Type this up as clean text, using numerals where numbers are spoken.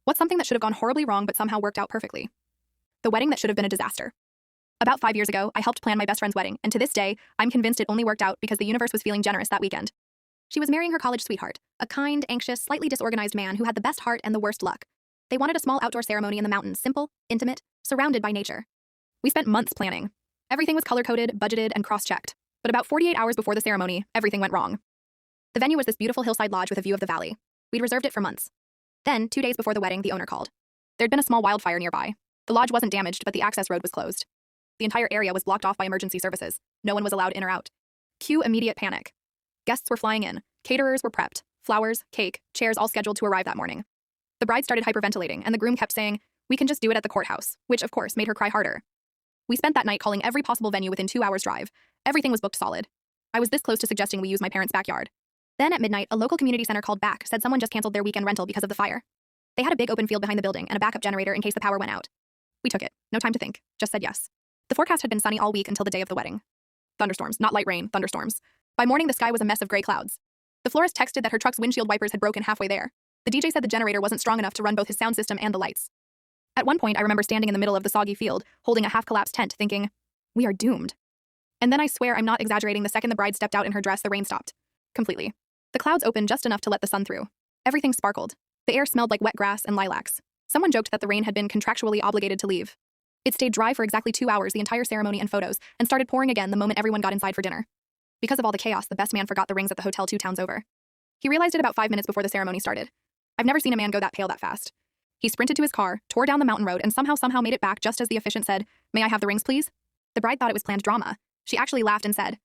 What's something that should have gone horribly wrong but somehow worked out perfectly? The wedding that should have been a disaster. About 5 years ago, I helped plan my best friend's wedding, and to this day, I'm convinced it only worked out because the universe was feeling generous that weekend. She was marrying her college sweetheart, a kind, anxious, slightly disorganized man who had the best heart and the worst luck. They wanted a small outdoor ceremony in the mountains, simple, intimate, surrounded by nature. We spent months planning. Everything was color-coded, budgeted, and cross-checked. But about 48 hours before the ceremony, everything went wrong. The venue was this beautiful hillside lodge with a view of the valley. We'd reserved it for months. Then, 2 days before the wedding, the owner called. There'd been a small wildfire nearby. The lodge wasn't damaged, but the access road was closed. The entire area was blocked off by emergency services. No one was allowed in or out. Cue immediate panic. Guests were flying in. Caterers were prepped. Flowers, cake, chairs all scheduled to arrive that morning. The bride started hyperventilating, and the groom kept saying, "We can just do it at the courthouse," which, of course, made her cry harder. We spent that night calling every possible venue within 2 hours' drive. Everything was booked solid. I was this close to suggesting we use my parents' backyard. Then at midnight, a local community center called back, said someone just canceled their weekend rental because of the fire. They had a big open field behind the building and a backup generator in case the power went out. We took it. No time to think. Just said yes. The forecast had been sunny all week until the day of the wedding. Thunderstorms, not light rain, thunderstorms. By morning, the sky was a mess of gray clouds. The florist texted that her truck's windshield wipers had broken halfway there. The DJ said the generator wasn't strong enough to run both his sound system and the lights. At one point, I remember standing in the middle of the soggy field, holding a half-collapsed tent, thinking, we are doomed. And then I swear I'm not exaggerating, the second the bride stepped out in her dress, the rain stopped. Completely. The clouds opened just enough to let the sun through. Everything sparkled. The air smelled like wet grass and lilacs. Someone joked that the rain had been contractually obligated to leave. It stayed dry for exactly 2 hours, the entire ceremony and photos, and started pouring again the moment everyone got inside for dinner. Because of all the chaos, the best man forgot the rings at the hotel 2 towns over. He realized it about 5 minutes before the ceremony started. I've never seen a man go that pale that fast. He sprinted to his car, tore down the mountain road, and somehow made it back just as the officiant said, "May I have the rings, please?" The bride thought it was planned drama. She actually laughed and said,